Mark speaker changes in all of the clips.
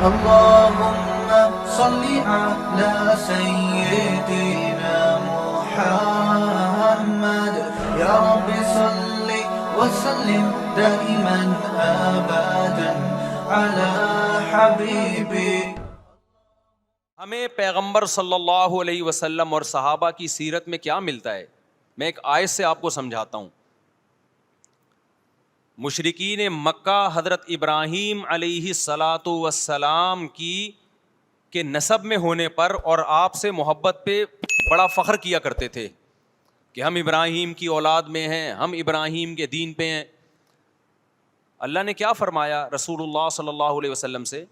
Speaker 1: اللهم صل على سيدنا محمد يا رب صل وسلم دائما ابدا على حبيبي.
Speaker 2: ہمیں پیغمبر صلی اللہ علیہ وسلم اور صحابہ کی سیرت میں کیا ملتا ہے؟ میں ایک آیت سے آپ کو سمجھاتا ہوں. مشرکین مکہ حضرت ابراہیم علیہ الصلاۃ والسلام کے نسب میں ہونے پر اور آپ سے محبت پہ بڑا فخر کیا کرتے تھے کہ ہم ابراہیم کی اولاد میں ہیں, ہم ابراہیم کے دین پہ ہیں. اللہ نے کیا فرمایا رسول اللہ صلی اللہ علیہ وسلم سے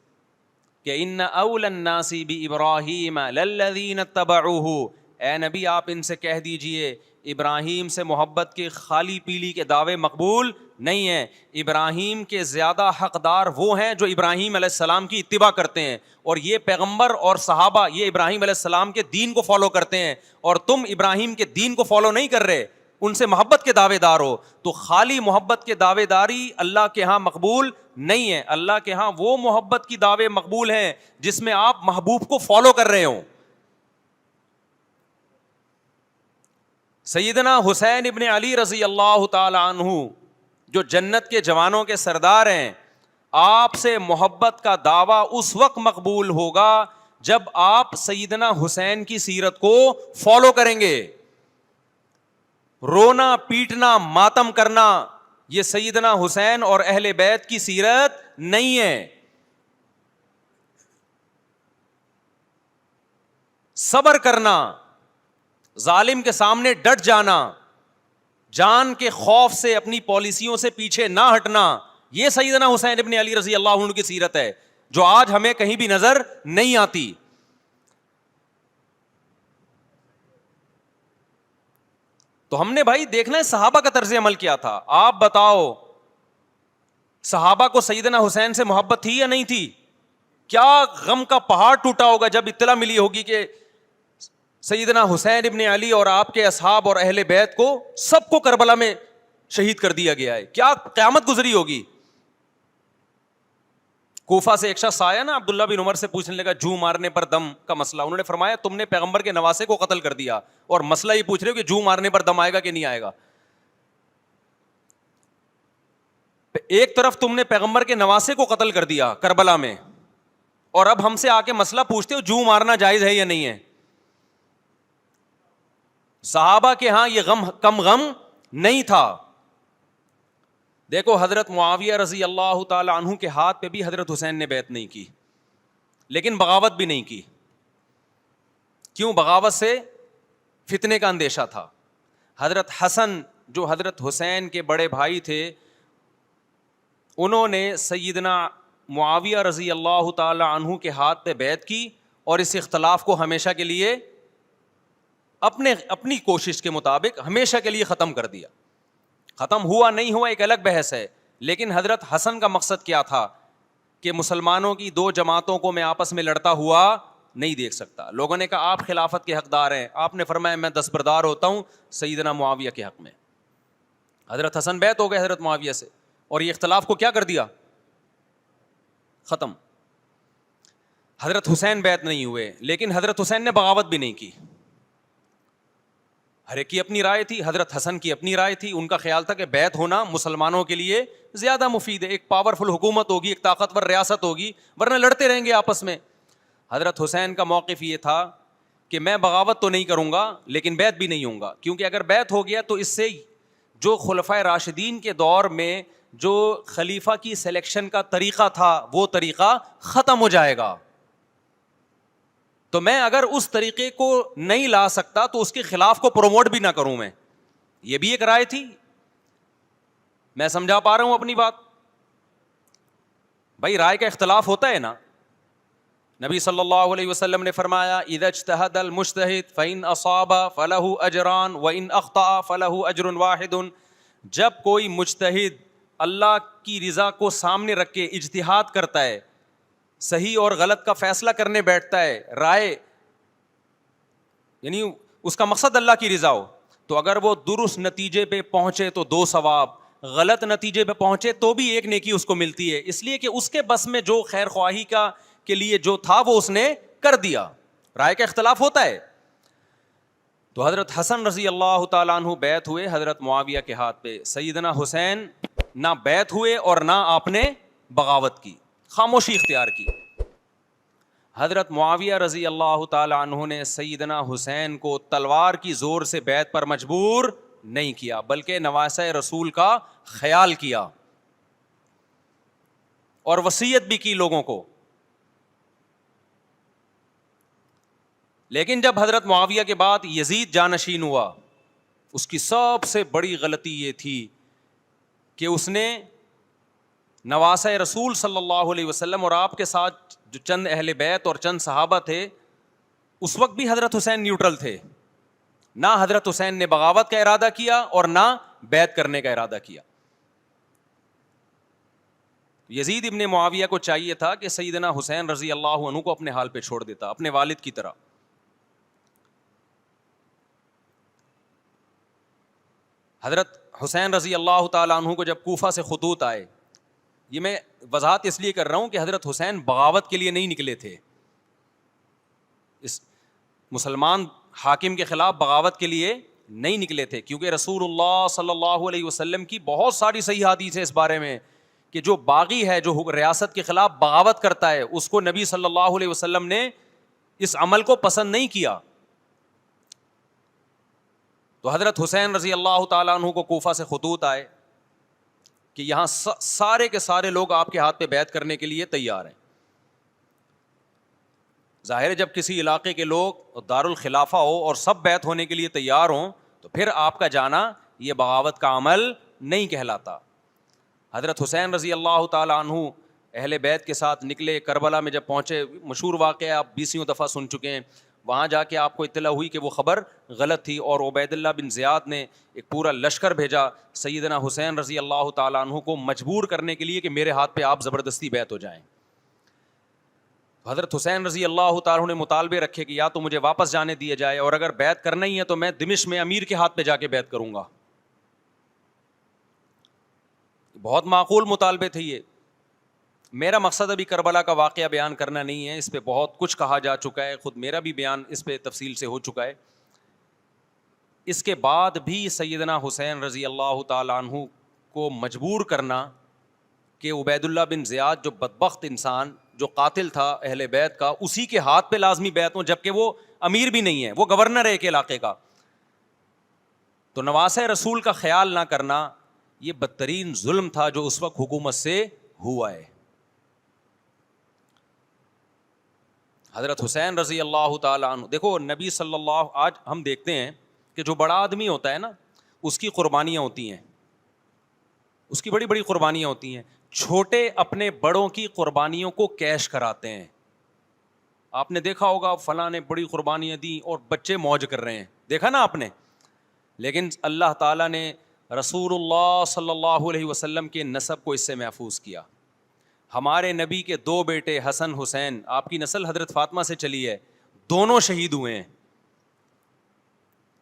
Speaker 2: کہ ان اول الناس بابراہیم للذین اتبعوہ, اے نبی آپ ان سے کہہ دیجئے ابراہیم سے محبت کے خالی پیلی کے دعوے مقبول نہیں ہیں. ابراہیم کے زیادہ حقدار وہ ہیں جو ابراہیم علیہ السلام کی اتباع کرتے ہیں, اور یہ پیغمبر اور صحابہ یہ ابراہیم علیہ السلام کے دین کو فالو کرتے ہیں, اور تم ابراہیم کے دین کو فالو نہیں کر رہے, ان سے محبت کے دعوے دار ہو. تو خالی محبت کے دعوے داری اللہ کے ہاں مقبول نہیں ہے. اللہ کے ہاں وہ محبت کی دعوے مقبول ہیں جس میں آپ محبوب کو فالو کر رہے ہوں. سیدنا حسین ابن علی رضی اللہ تعالی عنہ جو جنت کے جوانوں کے سردار ہیں, آپ سے محبت کا دعویٰ اس وقت مقبول ہوگا جب آپ سیدنا حسین کی سیرت کو فالو کریں گے. رونا پیٹنا ماتم کرنا یہ سیدنا حسین اور اہل بیت کی سیرت نہیں ہے. صبر کرنا, ظالم کے سامنے ڈٹ جانا, جان کے خوف سے اپنی پالیسیوں سے پیچھے نہ ہٹنا, یہ سیدنا حسین ابن علی رضی اللہ عنہ کی سیرت ہے جو آج ہمیں کہیں بھی نظر نہیں آتی. تو ہم نے بھائی دیکھنا ہے صحابہ کا طرز عمل کیا تھا. آپ بتاؤ صحابہ کو سیدنا حسین سے محبت تھی یا نہیں تھی؟ کیا غم کا پہاڑ ٹوٹا ہوگا جب اطلاع ملی ہوگی کہ سیدنا حسین ابن علی اور آپ کے اصحاب اور اہل بیت کو سب کو کربلا میں شہید کر دیا گیا ہے. کیا قیامت گزری ہوگی. کوفہ سے ایک شخص آیا نا, عبداللہ بن عمر سے پوچھنے لگا جو مارنے پر دم کا مسئلہ. انہوں نے فرمایا تم نے پیغمبر کے نواسے کو قتل کر دیا اور مسئلہ یہ پوچھ رہے ہو کہ جو مارنے پر دم آئے گا کہ نہیں آئے گا. ایک طرف تم نے پیغمبر کے نواسے کو قتل کر دیا کربلا میں, اور اب ہم سے آ کے مسئلہ پوچھتے ہو جو مارنا جائز ہے یا نہیں ہے. صحابہ کے ہاں یہ غم کم غم نہیں تھا. دیکھو حضرت معاویہ رضی اللہ تعالی عنہ کے ہاتھ پہ بھی حضرت حسین نے بیعت نہیں کی, لیکن بغاوت بھی نہیں کی. کیوں؟ بغاوت سے فتنے کا اندیشہ تھا. حضرت حسن جو حضرت حسین کے بڑے بھائی تھے, انہوں نے سیدنا معاویہ رضی اللہ تعالی عنہ کے ہاتھ پہ بیعت کی اور اس اختلاف کو ہمیشہ کے لیے اپنی کوشش کے مطابق ہمیشہ کے لیے ختم کر دیا. ختم ہوا نہیں ہوا ایک الگ بحث ہے, لیکن حضرت حسن کا مقصد کیا تھا کہ مسلمانوں کی دو جماعتوں کو میں آپس میں لڑتا ہوا نہیں دیکھ سکتا. لوگوں نے کہا آپ خلافت کے حقدار ہیں, آپ نے فرمایا میں دستبردار ہوتا ہوں سیدنا معاویہ کے حق میں. حضرت حسن بیعت ہو گئے حضرت معاویہ سے, اور یہ اختلاف کو کیا کر دیا؟ ختم. حضرت حسین بیعت نہیں ہوئے, لیکن حضرت حسین نے بغاوت بھی نہیں کی. ہر ایک کی اپنی رائے تھی, حضرت حسن کی اپنی رائے تھی. ان کا خیال تھا کہ بیعت ہونا مسلمانوں کے لیے زیادہ مفید ہے, ایک پاورفل حکومت ہوگی, ایک طاقتور ریاست ہوگی, ورنہ لڑتے رہیں گے آپس میں. حضرت حسین کا موقف یہ تھا کہ میں بغاوت تو نہیں کروں گا لیکن بیعت بھی نہیں ہوں گا, کیونکہ اگر بیعت ہو گیا تو اس سے جو خلفائے راشدین کے دور میں جو خلیفہ کی سلیکشن کا طریقہ تھا وہ طریقہ ختم ہو جائے گا. تو میں اگر اس طریقے کو نہیں لا سکتا تو اس کے خلاف کو پروموٹ بھی نہ کروں میں. یہ بھی ایک رائے تھی. میں سمجھا پا رہا ہوں اپنی بات؟ بھائی رائے کا اختلاف ہوتا ہے نا. نبی صلی اللہ علیہ وسلم نے فرمایا اذا اجتہد المجتہد فإن اصاب فلہ اجران وإن اخطأ فلہ اجر واحد. جب کوئی مجتہد اللہ کی رضا کو سامنے رکھ کے اجتہاد کرتا ہے, صحیح اور غلط کا فیصلہ کرنے بیٹھتا ہے, رائے یعنی اس کا مقصد اللہ کی رضا ہو, تو اگر وہ درست نتیجے پہ پہنچے تو 2 ثواب, غلط نتیجے پہ پہنچے تو بھی ایک نیکی اس کو ملتی ہے, اس لیے کہ اس کے بس میں جو خیر خواہی کا کے لیے جو تھا وہ اس نے کر دیا. رائے کا اختلاف ہوتا ہے. تو حضرت حسن رضی اللہ تعالیٰ عنہ بیعت ہوئے حضرت معاویہ کے ہاتھ پہ. سیدنا حسین نہ بیعت ہوئے اور نہ آپ نے بغاوت کی, خاموشی اختیار کی. حضرت معاویہ رضی اللہ تعالیٰ عنہ نے سیدنا حسین کو تلوار کی زور سے بیعت پر مجبور نہیں کیا, بلکہ نواسہ رسول کا خیال کیا اور وصیت بھی کی لوگوں کو. لیکن جب حضرت معاویہ کے بعد یزید جانشین ہوا, اس کی سب سے بڑی غلطی یہ تھی کہ اس نے نواسہ رسول صلی اللہ علیہ وسلم اور آپ کے ساتھ جو چند اہل بیت اور چند صحابہ تھے, اس وقت بھی حضرت حسین نیوٹرل تھے. نہ حضرت حسین نے بغاوت کا ارادہ کیا اور نہ بیعت کرنے کا ارادہ کیا. یزید ابن معاویہ کو چاہیے تھا کہ سیدنا حسین رضی اللہ عنہ کو اپنے حال پہ چھوڑ دیتا, اپنے والد کی طرح. حضرت حسین رضی اللہ تعالیٰ عنہ کو جب کوفہ سے خطوط آئے, یہ میں وضاحت اس لیے کر رہا ہوں کہ حضرت حسین بغاوت کے لیے نہیں نکلے تھے, اس مسلمان حاکم کے خلاف بغاوت کے لیے نہیں نکلے تھے, کیونکہ رسول اللہ صلی اللہ علیہ وسلم کی بہت ساری صحیح حدیث ہے اس بارے میں کہ جو باغی ہے, جو ریاست کے خلاف بغاوت کرتا ہے, اس کو نبی صلی اللہ علیہ وسلم نے اس عمل کو پسند نہیں کیا. تو حضرت حسین رضی اللہ تعالیٰ عنہ کو کوفہ سے خطوط آئے کہ یہاں سارے کے سارے لوگ آپ کے ہاتھ پہ بیعت کرنے کے لیے تیار ہیں. ظاہر ہے جب کسی علاقے کے لوگ دارالخلافہ ہو اور سب بیعت ہونے کے لیے تیار ہوں تو پھر آپ کا جانا یہ بغاوت کا عمل نہیں کہلاتا. حضرت حسین رضی اللہ تعالیٰ عنہ اہل بیت کے ساتھ نکلے. کربلا میں جب پہنچے, مشہور واقعہ آپ 20 دفعہ سن چکے ہیں, وہاں جا کے آپ کو اطلاع ہوئی کہ وہ خبر غلط تھی اور عبید اللہ بن زیاد نے ایک پورا لشکر بھیجا سیدنا حسین رضی اللہ تعالیٰ عنہ کو مجبور کرنے کے لیے کہ میرے ہاتھ پہ آپ زبردستی بیعت ہو جائیں. حضرت حسین رضی اللہ تعالیٰ عنہ نے مطالبے رکھے کہ یا تو مجھے واپس جانے دیا جائے, اور اگر بیعت کرنا ہی ہے تو میں دمشق میں امیر کے ہاتھ پہ جا کے بیعت کروں گا. بہت معقول مطالبے تھے یہ. میرا مقصد ابھی کربلا کا واقعہ بیان کرنا نہیں ہے, اس پہ بہت کچھ کہا جا چکا ہے, خود میرا بھی بیان اس پہ تفصیل سے ہو چکا ہے. اس کے بعد بھی سیدنا حسین رضی اللہ تعالیٰ عنہ کو مجبور کرنا کہ عبید اللہ بن زیاد جو بدبخت انسان, جو قاتل تھا اہل بیت کا, اسی کے ہاتھ پہ لازمی بیعت ہوں, جبکہ وہ امیر بھی نہیں ہے, وہ گورنر ہے ایک علاقے کا. تو نواسہ رسول کا خیال نہ کرنا یہ بدترین ظلم تھا جو اس وقت حکومت سے ہوا ہے. حضرت حسین رضی اللہ تعالیٰ عنہ, دیکھو نبی صلی اللہ, آج ہم دیکھتے ہیں کہ جو بڑا آدمی ہوتا ہے نا اس کی قربانیاں ہوتی ہیں, اس کی بڑی بڑی قربانیاں ہوتی ہیں. چھوٹے اپنے بڑوں کی قربانیوں کو کیش کراتے ہیں. آپ نے دیکھا ہوگا فلاں نے بڑی قربانیاں دی اور بچے موج کر رہے ہیں, دیکھا نا آپ نے. لیکن اللہ تعالیٰ نے رسول اللہ صلی اللہ علیہ وسلم کے نسب کو اس سے محفوظ کیا. ہمارے نبی کے 2 بیٹے حسن حسین, آپ کی نسل حضرت فاطمہ سے چلی ہے, دونوں شہید ہوئے ہیں.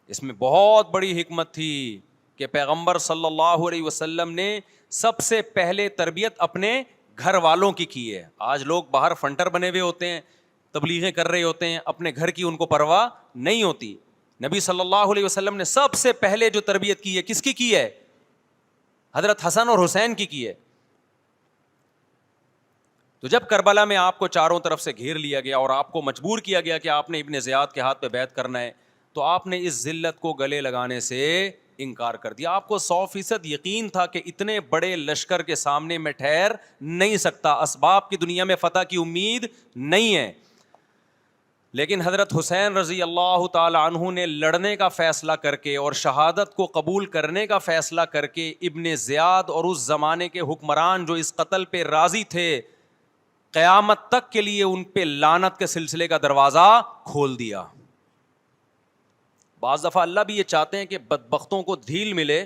Speaker 2: اس میں بہت بڑی حکمت تھی کہ پیغمبر صلی اللہ علیہ وسلم نے سب سے پہلے تربیت اپنے گھر والوں کی ہے. آج لوگ باہر فنٹر بنے ہوئے ہوتے ہیں, تبلیغیں کر رہے ہوتے ہیں, اپنے گھر کی ان کو پرواہ نہیں ہوتی. نبی صلی اللہ علیہ وسلم نے سب سے پہلے جو تربیت کی ہے کس کی ہے؟ حضرت حسن اور حسین کی ہے. تو جب کربلا میں آپ کو چاروں طرف سے گھیر لیا گیا اور آپ کو مجبور کیا گیا کہ آپ نے ابن زیاد کے ہاتھ پہ بیعت کرنا ہے, تو آپ نے اس ذلت کو گلے لگانے سے انکار کر دیا. آپ کو 100% یقین تھا کہ اتنے بڑے لشکر کے سامنے میں ٹھہر نہیں سکتا, اسباب کی دنیا میں فتح کی امید نہیں ہے. لیکن حضرت حسین رضی اللہ تعالی عنہ نے لڑنے کا فیصلہ کر کے اور شہادت کو قبول کرنے کا فیصلہ کر کے ابن زیاد اور اس زمانے کے حکمران جو اس قتل پہ راضی تھے, قیامت تک کے لیے ان پہ لعنت کے سلسلے کا دروازہ کھول دیا. بعض دفعہ اللہ بھی یہ چاہتے ہیں کہ بدبختوں کو ڈھیل ملے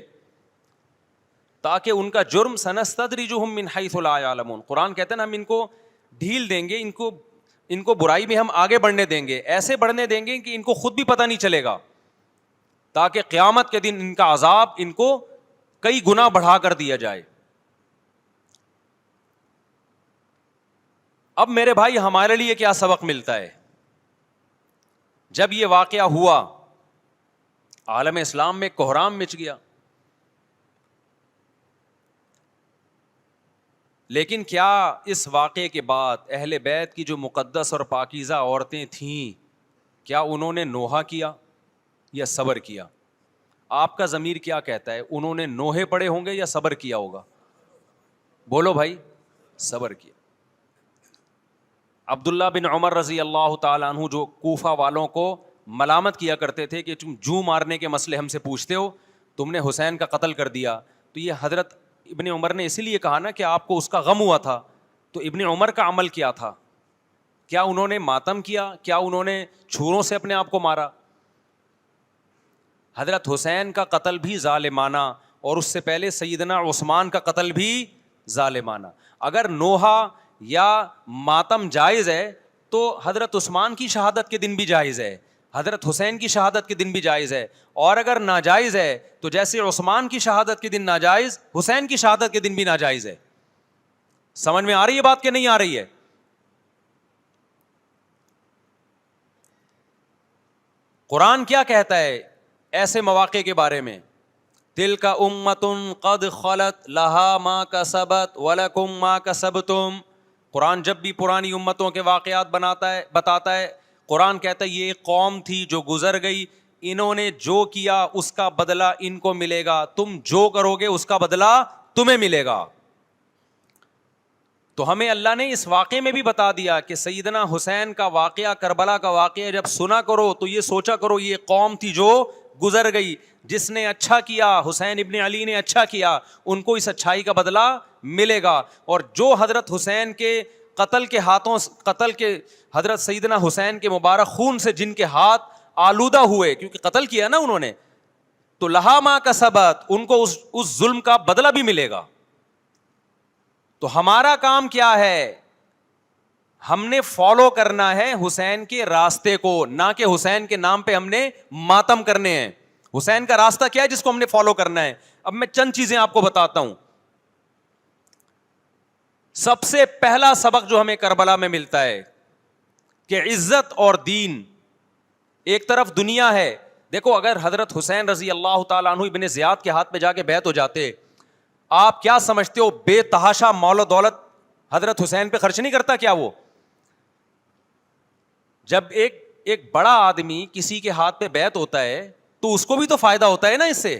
Speaker 2: تاکہ ان کا جرم سنستدرجہم من حیث لا یعلمون. قرآن کہتے ہیں نا ہم ان کو ڈھیل دیں گے, ان کو برائی میں ہم آگے بڑھنے دیں گے, ایسے بڑھنے دیں گے کہ ان کو خود بھی پتہ نہیں چلے گا, تاکہ قیامت کے دن ان کا عذاب ان کو کئی گنا بڑھا کر دیا جائے. اب میرے بھائی ہمارے لیے کیا سبق ملتا ہے؟ جب یہ واقعہ ہوا عالم اسلام میں کوہرام مچ گیا, لیکن کیا اس واقعے کے بعد اہل بیت کی جو مقدس اور پاکیزہ عورتیں تھیں, کیا انہوں نے نوحہ کیا یا صبر کیا؟ آپ کا ضمیر کیا کہتا ہے, انہوں نے نوحے پڑے ہوں گے یا صبر کیا ہوگا؟ بولو بھائی. صبر کیا. عبداللہ بن عمر رضی اللہ تعالیٰ عنہ جو کوفہ والوں کو ملامت کیا کرتے تھے کہ تم جو مارنے کے مسئلے ہم سے پوچھتے ہو, تم نے حسین کا قتل کر دیا, تو یہ حضرت ابن عمر نے اسی لیے کہا نا کہ آپ کو اس کا غم ہوا تھا. تو ابن عمر کا عمل کیا تھا؟ کیا انہوں نے ماتم کیا؟ کیا انہوں نے چھروں سے اپنے آپ کو مارا؟ حضرت حسین کا قتل بھی ظالمانہ, اور اس سے پہلے سیدنا عثمان کا قتل بھی ظالمانہ. اگر نوحہ یا ماتم جائز ہے تو حضرت عثمان کی شہادت کے دن بھی جائز ہے, حضرت حسین کی شہادت کے دن بھی جائز ہے. اور اگر ناجائز ہے تو جیسے عثمان کی شہادت کے دن ناجائز, حسین کی شہادت کے دن بھی ناجائز ہے. سمجھ میں آ رہی ہے بات کہ نہیں آ رہی ہے؟ قرآن کیا کہتا ہے ایسے مواقع کے بارے میں؟ تلک امۃ قد خلت لہا ما کسبت ولکم ما کسبتم. قرآن جب بھی پرانی امتوں کے واقعات بتاتا ہے, قرآن کہتا ہے یہ ایک قوم تھی جو گزر گئی, انہوں نے جو کیا اس کا بدلہ ان کو ملے گا, تم جو کرو گے اس کا بدلہ تمہیں ملے گا. تو ہمیں اللہ نے اس واقعے میں بھی بتا دیا کہ سیدنا حسین کا واقعہ, کربلا کا واقعہ جب سنا کرو تو یہ سوچا کرو یہ قوم تھی جو گزر گئی, جس نے اچھا کیا, حسین ابن علی نے اچھا کیا, ان کو اس اچھائی کا بدلہ ملے گا. اور جو حضرت حسین کے قتل کے حضرت سیدنا حسین کے مبارک خون سے جن کے ہاتھ آلودہ ہوئے, کیونکہ قتل کیا نا انہوں نے, تو لہا ما کسبت, ان کو اس ظلم کا بدلہ بھی ملے گا. تو ہمارا کام کیا ہے؟ ہم نے فالو کرنا ہے حسین کے راستے کو, نہ کہ حسین کے نام پہ ہم نے ماتم کرنے ہیں. حسین کا راستہ کیا ہے جس کو ہم نے فالو کرنا ہے؟ اب میں چند چیزیں آپ کو بتاتا ہوں. سب سے پہلا سبق جو ہمیں کربلا میں ملتا ہے کہ عزت اور دین, ایک طرف دنیا ہے. دیکھو اگر حضرت حسین رضی اللہ تعالیٰ عنہ ابن زیاد کے ہاتھ پہ جا کے بیعت ہو جاتے, آپ کیا سمجھتے ہو بے تحاشا مال و دولت حضرت حسین پہ خرچ نہیں کرتا کیا وہ؟ جب ایک بڑا آدمی کسی کے ہاتھ پہ بیعت ہوتا ہے تو اس کو بھی تو فائدہ ہوتا ہے نا اس سے.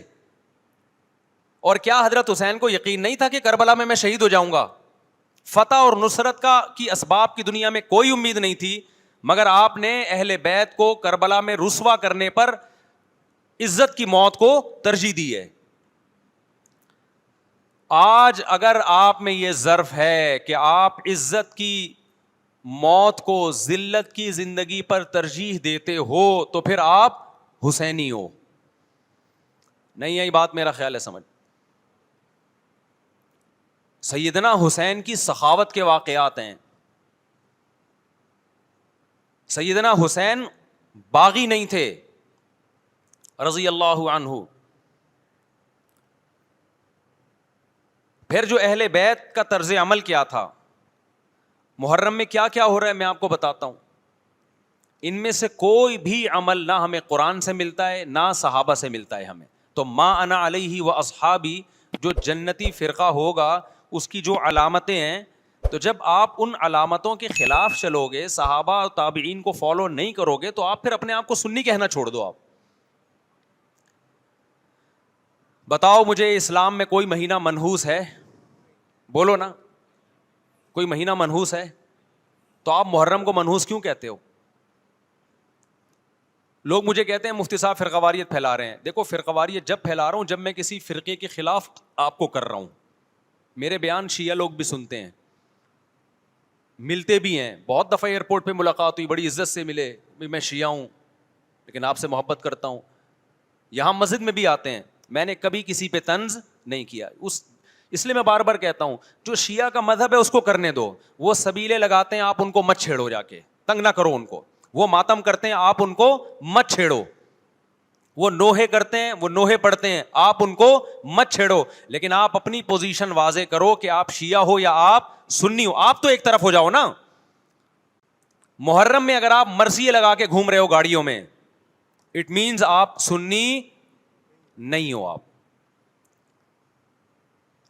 Speaker 2: اور کیا حضرت حسین کو یقین نہیں تھا کہ کربلا میں شہید ہو جاؤں گا؟ فتح اور نصرت کی اسباب کی دنیا میں کوئی امید نہیں تھی, مگر آپ نے اہل بیت کو کربلا میں رسوا کرنے پر عزت کی موت کو ترجیح دی ہے. آج اگر آپ میں یہ ظرف ہے کہ آپ عزت کی موت کو ذلت کی زندگی پر ترجیح دیتے ہو تو پھر آپ حسینی ہو. نہیں یہی بات میرا خیال ہے سمجھ. سیدنا حسین کی سخاوت کے واقعات ہیں. سیدنا حسین باغی نہیں تھے رضی اللہ عنہ. پھر جو اہل بیت کا طرز عمل کیا تھا, محرم میں کیا کیا ہو رہا ہے میں آپ کو بتاتا ہوں. ان میں سے کوئی بھی عمل نہ ہمیں قرآن سے ملتا ہے نہ صحابہ سے ملتا ہے ہمیں. تو ما انا علیہ و اصحابی جو جنتی فرقہ ہوگا اس کی جو علامتیں ہیں, تو جب آپ ان علامتوں کے خلاف چلو گے, صحابہ اور تابعین کو فالو نہیں کرو گے, تو آپ پھر اپنے آپ کو سنی کہنا چھوڑ دو. آپ بتاؤ مجھے اسلام میں کوئی مہینہ منحوس ہے؟ بولو نا, کوئی مہینہ منحوس ہے؟ تو آپ محرم کو منحوس کیوں کہتے ہو؟ لوگ مجھے کہتے ہیں مفتی صاحب فرقہ واریت پھیلا رہے ہیں. دیکھو فرقہ واریت جب پھیلا رہا ہوں جب میں کسی فرقے کے خلاف آپ کو کر رہا ہوں. میرے بیان شیعہ لوگ بھی سنتے ہیں, ملتے بھی ہیں. بہت دفعہ ایئرپورٹ پہ ملاقات ہوئی, بڑی عزت سے ملے, میں شیعہ ہوں لیکن آپ سے محبت کرتا ہوں. یہاں مسجد میں بھی آتے ہیں, میں نے کبھی کسی پہ طنز نہیں کیا. اس لیے میں بار بار کہتا ہوں جو شیعہ کا مذہب ہے اس کو کرنے دو. وہ سبیلے لگاتے ہیں, آپ ان کو مت چھیڑو, جا کے تنگ نہ کرو ان کو. وہ ماتم کرتے ہیں, آپ ان کو مت چھیڑو. وہ نوحے کرتے ہیں, وہ نوحے پڑھتے ہیں, آپ ان کو مت چھیڑو, لیکن آپ اپنی پوزیشن واضح کرو کہ آپ شیعہ ہو یا آپ سنی ہو, آپ تو ایک طرف ہو جاؤ نا. محرم میں اگر آپ مرثیے لگا کے گھوم رہے ہو گاڑیوں میں, اٹ مینز آپ سنی نہیں ہو. آپ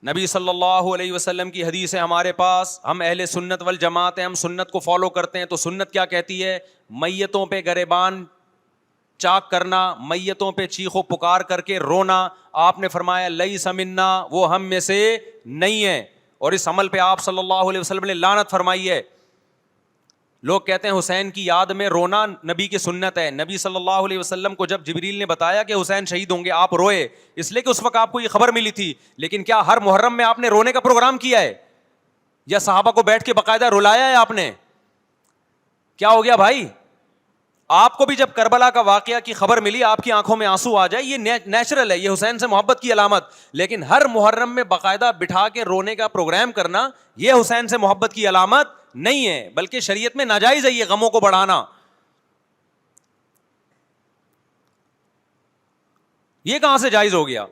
Speaker 2: نبی صلی اللہ علیہ وسلم کی حدیث ہے ہمارے پاس, ہم اہل سنت والجماعت ہیں, ہم سنت کو فالو کرتے ہیں. تو سنت کیا کہتی ہے؟ میتوں پہ گریبان چاک کرنا, میتوں پہ چیخ و پکار کر کے رونا. آپ نے فرمایا لیس منا, وہ ہم میں سے نہیں ہے. اور اس عمل پہ آپ صلی اللہ علیہ وسلم نے لعنت فرمائی ہے. لوگ کہتے ہیں حسین کی یاد میں رونا نبی کی سنت ہے. نبی صلی اللہ علیہ وسلم کو جب جبریل نے بتایا کہ حسین شہید ہوں گے, آپ روئے, اس لیے کہ اس وقت آپ کو یہ خبر ملی تھی. لیکن کیا ہر محرم میں آپ نے رونے کا پروگرام کیا ہے, یا صحابہ کو بیٹھ کے باقاعدہ رلایا ہے آپ نے؟ کیا ہو گیا بھائی؟ آپ کو بھی جب کربلا کا واقعہ کی خبر ملی, آپ کی آنکھوں میں آنسو آ جائے, یہ نیچرل ہے, یہ حسین سے محبت کی علامت. لیکن ہر محرم میں باقاعدہ بٹھا کے رونے کا پروگرام کرنا, یہ حسین سے محبت کی علامت نہیں ہے, بلکہ شریعت میں ناجائز ہے یہ غموں کو بڑھانا. یہ کہاں سے جائز ہو گیا؟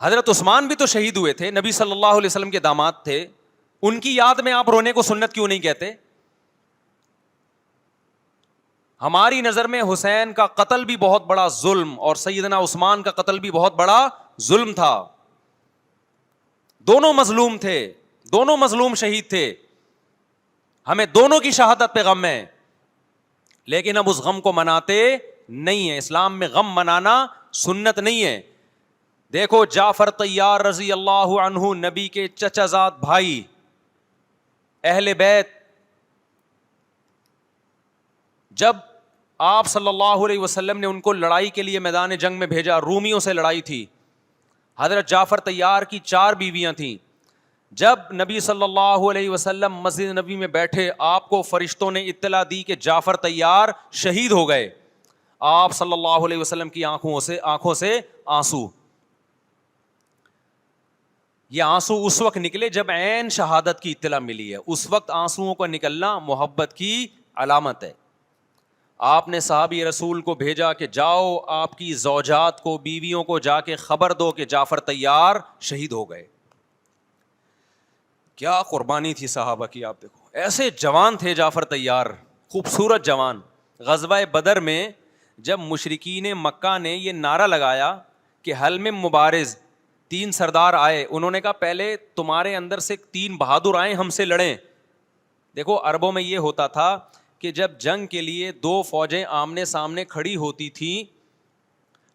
Speaker 2: حضرت عثمان بھی تو شہید ہوئے تھے, نبی صلی اللہ علیہ وسلم کے داماد تھے, ان کی یاد میں آپ رونے کو سنت کیوں نہیں کہتے؟ ہماری نظر میں حسین کا قتل بھی بہت بڑا ظلم, اور سیدنا عثمان کا قتل بھی بہت بڑا ظلم تھا. دونوں مظلوم تھے, دونوں مظلوم شہید تھے, ہمیں دونوں کی شہادت پہ غم ہے, لیکن اب اس غم کو مناتے نہیں ہیں. اسلام میں غم منانا سنت نہیں ہے. دیکھو جعفر طیار رضی اللہ عنہ, نبی کے چچا زاد بھائی, اہل بیت, جب آپ صلی اللہ علیہ وسلم نے ان کو لڑائی کے لیے میدان جنگ میں بھیجا, رومیوں سے لڑائی تھی, حضرت جعفر طیار کی 4 بیویاں تھیں. جب نبی صلی اللہ علیہ وسلم مسجد نبی میں بیٹھے, آپ کو فرشتوں نے اطلاع دی کہ جعفر طیار شہید ہو گئے. آپ صلی اللہ علیہ وسلم کی آنکھوں سے آنسو, یہ آنسو اس وقت نکلے جب عین شہادت کی اطلاع ملی ہے. اس وقت آنسوؤں کا نکلنا محبت کی علامت ہے. آپ نے صحابی رسول کو بھیجا کہ جاؤ آپ کی زوجات کو, بیویوں کو جا کے خبر دو کہ جعفر طیار شہید ہو گئے. کیا قربانی تھی صحابہ کی, آپ دیکھو ایسے جوان تھے جعفر طیار, خوبصورت جوان. غزوہ بدر میں جب مشرکین مکہ نے یہ نعرہ لگایا کہ حل میں مبارز, 3 سردار آئے, انہوں نے کہا پہلے تمہارے اندر سے 3 بہادر آئیں ہم سے لڑیں. دیکھو عربوں میں یہ ہوتا تھا کہ جب جنگ کے لیے 2 فوجیں آمنے سامنے کھڑی ہوتی تھیں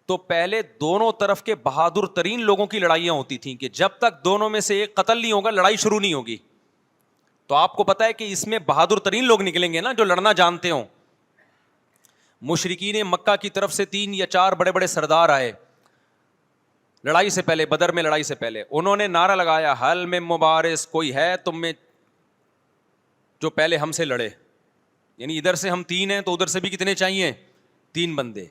Speaker 2: تو پہلے دونوں طرف کے بہادر ترین لوگوں کی لڑائیاں ہوتی تھیں کہ جب تک دونوں میں سے ایک قتل نہیں ہوگا لڑائی شروع نہیں ہوگی. تو آپ کو پتا ہے کہ اس میں بہادر ترین لوگ نکلیں گے نا, جو لڑنا جانتے ہوں. مشرکین مکہ کی طرف سے 3 یا 4 بڑے بڑے سردار آئے لڑائی سے پہلے, بدر میں لڑائی سے پہلے. انہوں نے نعرہ لگایا حل میں مبارز, کوئی ہے تم میں جو پہلے ہم سے لڑے. یعنی ادھر سے ہم 3 ہیں تو ادھر سے بھی کتنے چاہیے, 3 بندے.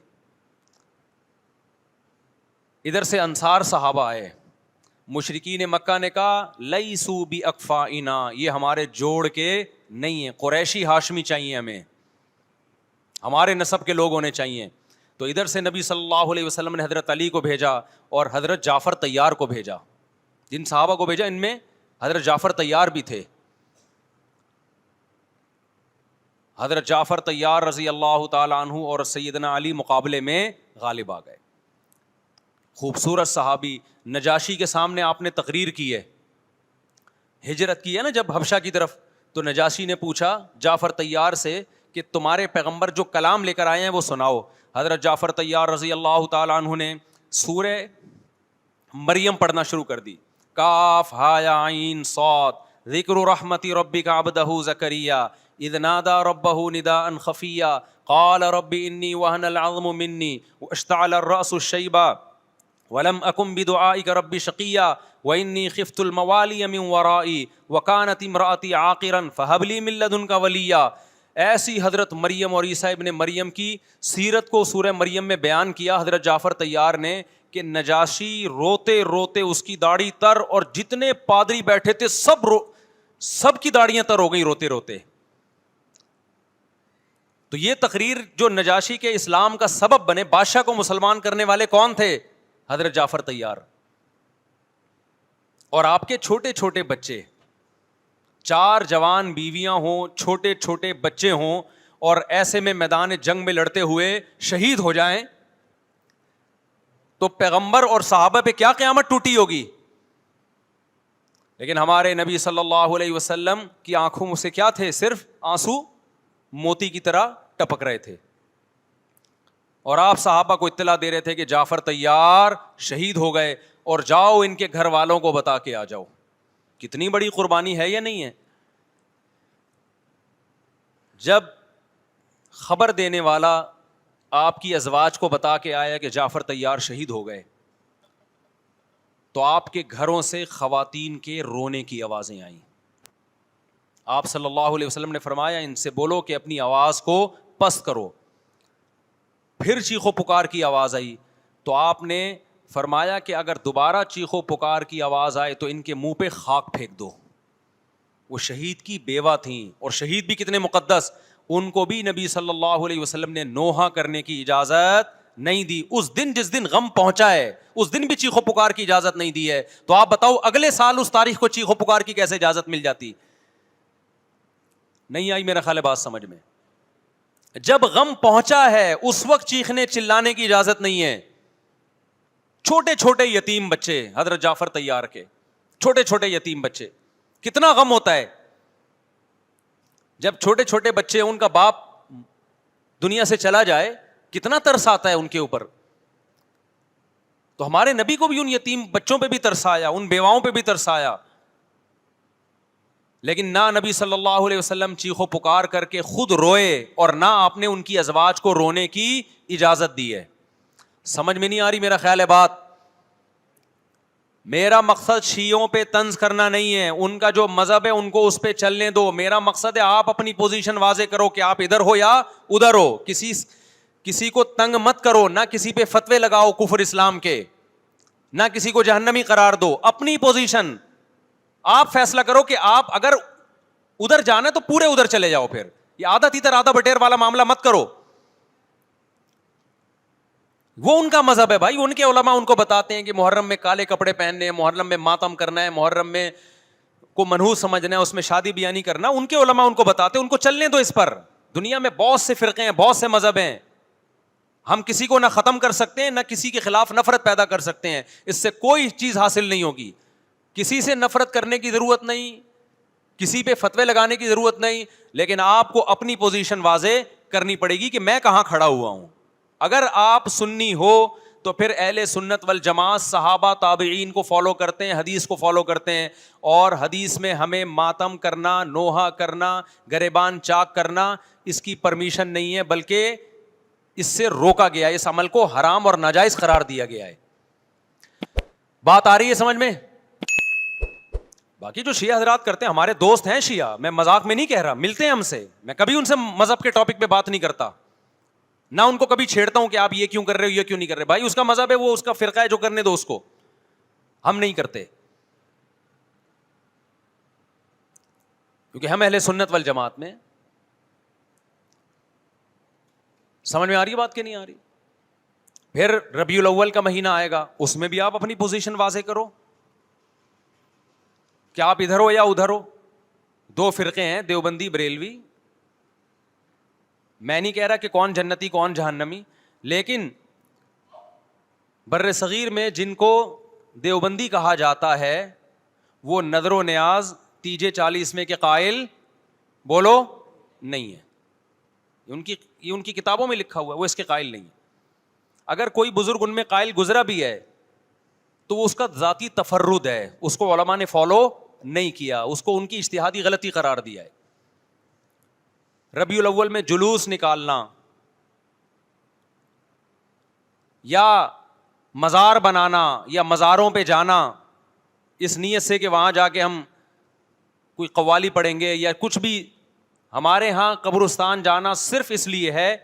Speaker 2: ادھر سے انصار صحابہ آئے, مشرکین مکہ نے کہا لیسو بی اکفائنا, یہ ہمارے جوڑ کے نہیں ہیں, قریشی ہاشمی چاہیے ہمیں, ہمارے نسب کے لوگ ہونے چاہیے. تو ادھر سے نبی صلی اللہ علیہ وسلم نے حضرت علی کو بھیجا اور حضرت جعفر طیار کو بھیجا. جن صحابہ کو بھیجا ان میں حضرت جعفر طیار بھی تھے. حضرت جعفر طیار رضی اللہ تعالی عنہ اور سیدنا علی مقابلے میں غالب آ گئے. خوبصورت صحابی, نجاشی کے سامنے آپ نے تقریر کی ہے, ہجرت کی ہے نا جب حبشہ کی طرف, تو نجاشی نے پوچھا جعفر طیار سے کہ تمہارے پیغمبر جو کلام لے کر آئے ہیں وہ سناؤ. حضرت جعفر طیار رضی اللہ تعالی عنہ نے سورہ مریم پڑھنا شروع کر دی. کاف ہا یا عین صاد, ذکر رحمت ربک عبدہ زکریا اذ نادى ربه نداء خفيا قال رب اني وهن العظم مني واشتعل الراس شيبا ولم اكن بدعائك رب شقيا واني خفت الموالي من ورائي وكانت امراتي عاقرا فهب لي من لدنك وليا. ایسی حضرت مریم اور عیسیٰ ابن مریم کی سیرت کو سورہ مریم میں بیان کیا حضرت جعفر طیار نے کہ نجاشی روتے روتے, اس کی داڑھی تر, اور جتنے پادری بیٹھے تھے سب کی داڑیاں تر ہو گئی روتے روتے. تو یہ تقریر جو نجاشی کے اسلام کا سبب بنے، بادشاہ کو مسلمان کرنے والے کون تھے؟ حضرت جعفر طیار. اور آپ کے چھوٹے چھوٹے بچے، 4 جوان بیویاں ہوں، چھوٹے چھوٹے بچے ہوں، اور ایسے میں میدان جنگ میں لڑتے ہوئے شہید ہو جائیں تو پیغمبر اور صحابہ پہ کیا قیامت ٹوٹی ہوگی. لیکن ہمارے نبی صلی اللہ علیہ وسلم کی آنکھوں سے کیا تھے؟ صرف آنسو موتی کی طرح ٹپک رہے تھے. اور آپ صحابہ کو اطلاع دے رہے تھے کہ جعفر طیار شہید ہو گئے، اور جاؤ ان کے گھر والوں کو بتا کے آ جاؤ. کتنی بڑی قربانی ہے یا نہیں ہے؟ جب خبر دینے والا آپ کی ازواج کو بتا کے آیا کہ جعفر طیار شہید ہو گئے، تو آپ کے گھروں سے خواتین کے رونے کی آوازیں آئیں. آپ صلی اللہ علیہ وسلم نے فرمایا ان سے بولو کہ اپنی آواز کو پست کرو. پھر چیخ و پکار کی آواز آئی تو آپ نے فرمایا کہ اگر دوبارہ چیخ و پکار کی آواز آئے تو ان کے منہ پہ خاک پھینک دو. وہ شہید کی بیوہ تھیں، اور شہید بھی کتنے مقدس، ان کو بھی نبی صلی اللہ علیہ وسلم نے نوحہ کرنے کی اجازت نہیں دی. اس دن جس دن غم پہنچا ہے اس دن بھی چیخ و پکار کی اجازت نہیں دی ہے. تو آپ بتاؤ اگلے سال اس تاریخ کو چیخ و پکار کی کیسے اجازت مل جاتی؟ نہیں آئی میرا خیال ہے بات سمجھ میں. جب غم پہنچا ہے اس وقت چیخنے چلانے کی اجازت نہیں ہے. چھوٹے چھوٹے یتیم بچے، حضرت جعفر طیار کے چھوٹے چھوٹے یتیم بچے، کتنا غم ہوتا ہے جب چھوٹے چھوٹے بچے، ان کا باپ دنیا سے چلا جائے، کتنا ترس آتا ہے ان کے اوپر. تو ہمارے نبی کو بھی ان یتیم بچوں پہ بھی ترس آیا، ان بیواؤں پہ بھی ترس آیا. لیکن نہ نبی صلی اللہ علیہ وسلم چیخو پکار کر کے خود روئے، اور نہ آپ نے ان کی ازواج کو رونے کی اجازت دی ہے. سمجھ میں نہیں آ رہی میرا خیال ہے بات. میرا مقصد شیعوں پہ طنز کرنا نہیں ہے، ان کا جو مذہب ہے ان کو اس پہ چلنے دو. میرا مقصد ہے آپ اپنی پوزیشن واضح کرو کہ آپ ادھر ہو یا ادھر ہو. کسی کو تنگ مت کرو، نہ کسی پہ فتوے لگاؤ کفر اسلام کے، نہ کسی کو جہنمی قرار دو. اپنی پوزیشن آپ فیصلہ کرو کہ آپ اگر ادھر جانا ہے تو پورے ادھر چلے جاؤ. پھر یہ آدھا تیتر آدھا بٹیر والا معاملہ مت کرو. وہ ان کا مذہب ہے بھائی، ان کے علماء ان کو بتاتے ہیں کہ محرم میں کالے کپڑے پہننے ہیں، محرم میں ماتم کرنا ہے، محرم میں کو منحوس سمجھنا ہے، اس میں شادی بیاہ نہیں کرنا. ان کے علماء ان کو بتاتے ہیں، ان کو چلنے دو اس پر. دنیا میں بہت سے فرقے ہیں، بہت سے مذہب ہیں. ہم کسی کو نہ ختم کر سکتے ہیں، نہ کسی کے خلاف نفرت پیدا کر سکتے ہیں. اس سے کوئی چیز حاصل نہیں ہوگی. کسی سے نفرت کرنے کی ضرورت نہیں، کسی پہ فتوے لگانے کی ضرورت نہیں، لیکن آپ کو اپنی پوزیشن واضح کرنی پڑے گی کہ میں کہاں کھڑا ہوا ہوں. اگر آپ سنی ہو تو پھر اہل سنت والجماعت صحابہ تابعین کو فالو کرتے ہیں، حدیث کو فالو کرتے ہیں. اور حدیث میں ہمیں ماتم کرنا، نوحہ کرنا، گریبان چاک کرنا اس کی پرمیشن نہیں ہے، بلکہ اس سے روکا گیا ہے، اس عمل کو حرام اور ناجائز قرار دیا گیا ہے. بات آ رہی ہے سمجھ میں؟ باقی جو شیعہ حضرات کرتے ہیں، ہمارے دوست ہیں شیعہ، میں مذاق میں نہیں کہہ رہا، ملتے ہیں ہم سے، میں کبھی ان سے مذہب کے ٹاپک پہ بات نہیں کرتا، نہ ان کو کبھی چھیڑتا ہوں کہ آپ یہ کیوں کر رہے ہو، یہ کیوں نہیں کر رہے. بھائی اس کا مذہب ہے، وہ اس کا فرقہ ہے، جو کرنے دو اس کو. ہم نہیں کرتے، کیونکہ ہم اہل سنت والجماعت میں. سمجھ میں آ رہی ہے بات کہ نہیں آ رہی؟ پھر ربیع الاول کا مہینہ آئے گا، اس میں بھی آپ اپنی پوزیشن واضح کرو کہ آپ ادھر ہو یا ادھر ہو. 2 فرقے ہیں، دیوبندی بریلوی. میں نہیں کہہ رہا کہ کون جنتی کون جہنمی، لیکن بر صغیر میں جن کو دیوبندی کہا جاتا ہے وہ نظر و نیاز تیجے 40 میں کے قائل بولو نہیں ہے. یہ ان کی کتابوں میں لکھا ہوا ہے، وہ اس کے قائل نہیں ہے. اگر کوئی بزرگ ان میں قائل گزرا بھی ہے تو وہ اس کا ذاتی تفرد ہے، اس کو علماء نے فالو نہیں کیا، اس کو ان کی اجتہادی غلطی قرار دیا ہے. ربیع الاول میں جلوس نکالنا یا مزار بنانا یا مزاروں پہ جانا اس نیت سے کہ وہاں جا کے ہم کوئی قوالی پڑھیں گے یا کچھ بھی، ہمارے ہاں قبرستان جانا صرف اس لیے ہے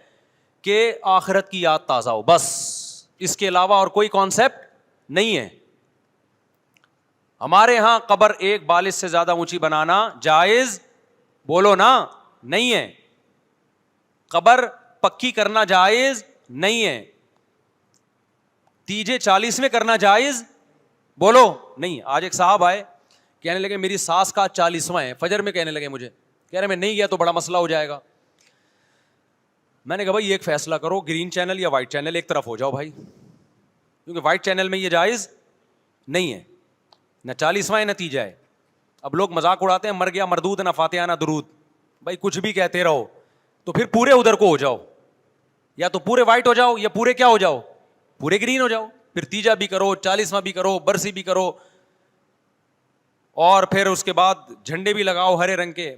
Speaker 2: کہ آخرت کی یاد تازہ ہو، بس. اس کے علاوہ اور کوئی کانسیپٹ نہیں ہے. ہمارے ہاں قبر ایک بالش سے زیادہ اونچی بنانا جائز بولو نا نہیں ہے. قبر پکی کرنا جائز نہیں ہے. تیجے 40 میں کرنا جائز بولو نہیں. آج ایک صاحب آئے, کہنے لگے میری ساس کا 40واں ہے, فجر میں کہنے لگے مجھے, کہہ رہے میں نہیں گیا تو بڑا مسئلہ ہو جائے گا. میں نے کہا بھائی ایک فیصلہ کرو, گرین چینل یا وائٹ چینل, ایک طرف ہو جاؤ بھائی, کیونکہ وائٹ چینل میں یہ جائز نہیں ہے, نہ 40واں ہے نہ تیجا ہے. اب لوگ مذاق اڑاتے ہیں مر گیا مردود نہ فاتحہ نہ درود. بھائی کچھ بھی کہتے رہو تو پھر پورے ادھر کو ہو جاؤ, یا تو پورے وائٹ ہو جاؤ یا پورے کیا ہو جاؤ, پورے گرین ہو جاؤ. پھر تیجا بھی کرو, 40واں بھی کرو, برسی بھی کرو, اور پھر اس کے بعد جھنڈے بھی لگاؤ ہرے رنگ کے.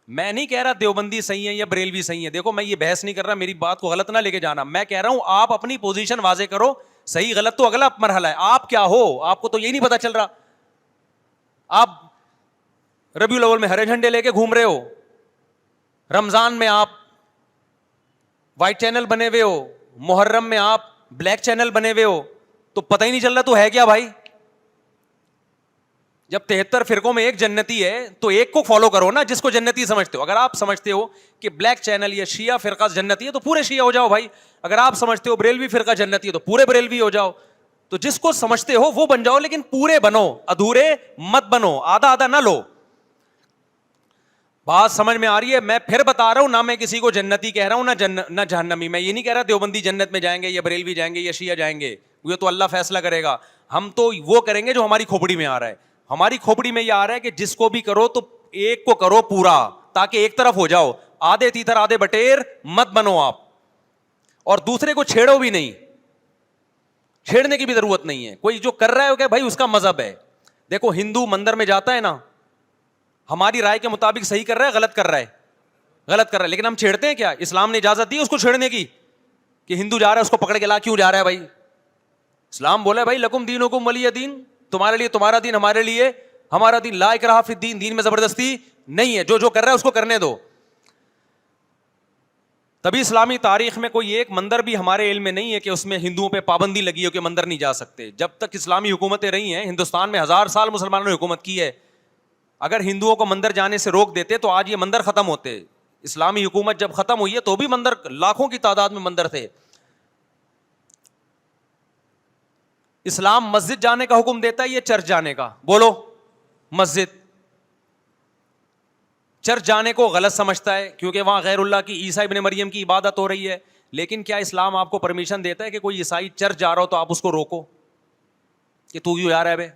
Speaker 2: میں نہیں کہہ رہا دیوبندی صحیح ہے یا بریلوی صحیح ہے, دیکھو میں یہ بحث نہیں کر رہا, میری بات کو غلط نہ لے کے جانا. میں کہہ رہا ہوں آپ اپنی پوزیشن واضح کرو, صحیح غلط تو اگلا مرحلہ ہے. آپ کیا ہو, آپ کو تو یہی نہیں پتا چل رہا. آپ ربیع الاول میں ہرے جھنڈے لے کے گھوم رہے ہو, رمضان میں آپ وائٹ چینل بنے ہوئے ہو, محرم میں آپ بلیک چینل بنے ہوئے ہو, تو پتہ ہی نہیں چل رہا تو ہے کیا بھائی. جب 73 فرقوں میں ایک جنتی ہے تو ایک کو فالو کرو نا جس کو جنتی سمجھتے ہو. اگر آپ سمجھتے ہو کہ بلیک چینل یا شیعہ فرقہ جنتی ہے تو پورے شیعہ ہو جاؤ بھائی. اگر آپ سمجھتے ہو بریلوی فرقہ جنتی ہے تو پورے بریلوی ہو جاؤ. تو جس کو سمجھتے ہو وہ بن جاؤ, لیکن پورے بنو, ادھورے مت بنو, آدھا آدھا نہ لو. بات سمجھ میں آ رہی ہے؟ میں پھر بتا رہا ہوں, نہ میں کسی کو جنتی کہہ رہا ہوں نہ جہنمی. میں یہ نہیں کہہ رہا دیوبندی جنت میں جائیں گے یا بریلوی جائیں گے یا شیعہ جائیں گے, یہ تو اللہ فیصلہ کرے گا. ہم تو وہ کریں گے جو ہماری کھوپڑی میں آ رہا ہے. ہماری کھوپڑی میں یہ آ رہا ہے کہ جس کو بھی کرو تو ایک کو کرو پورا, تاکہ ایک طرف ہو جاؤ. آدھے تیتر آدھے بٹیر مت بنو آپ, اور دوسرے کو چھیڑو بھی نہیں, چھیڑنے کی بھی ضرورت نہیں ہے. کوئی جو کر رہا ہے کہ بھائی اس کا مذہب ہے. دیکھو ہندو مندر میں جاتا ہے نا, ہماری رائے کے مطابق صحیح کر رہا ہے غلط کر رہا ہے, غلط کر رہا ہے, لیکن ہم چھیڑتے ہیں کیا؟ اسلام نے اجازت دی اس کو چھیڑنے کی کہ ہندو جا رہا ہے اس کو پکڑ کے لا, کیوں جا رہا ہے بھائی؟ اسلام بولا ہے بھائی لکم دینکم ولی دین, تمہارے لیے تمہارا دین, ہمارے لیے ہمارا دین. لا اکراہ فی الدین, دین میں زبردستی نہیں ہے, جو کر رہا ہے اس کو کرنے دو. تبھی اسلامی تاریخ میں کوئی ایک مندر بھی ہمارے علم میں نہیں ہے کہ اس میں ہندوؤں پہ پابندی لگی ہو کہ مندر نہیں جا سکتے. جب تک اسلامی حکومتیں رہی ہیں, ہندوستان میں 1000 سال مسلمانوں نے حکومت کی ہے. اگر ہندوؤں کو مندر جانے سے روک دیتے تو آج یہ مندر ختم ہوتے. اسلامی حکومت جب ختم ہوئی ہے تو بھی مندر, لاکھوں کی تعداد میں مندر تھے. اسلام مسجد جانے کا حکم دیتا ہے یا چرچ جانے کا؟ بولو. مسجد. چرچ جانے کو غلط سمجھتا ہے کیونکہ وہاں غیر اللہ کی, عیسیٰ ابن مریم کی عبادت ہو رہی ہے. لیکن کیا اسلام آپ کو پرمیشن دیتا ہے کہ کوئی عیسائی چرچ جا رہا ہو تو آپ اس کو روکو کہ تو کیوں جا رہا ہے بے,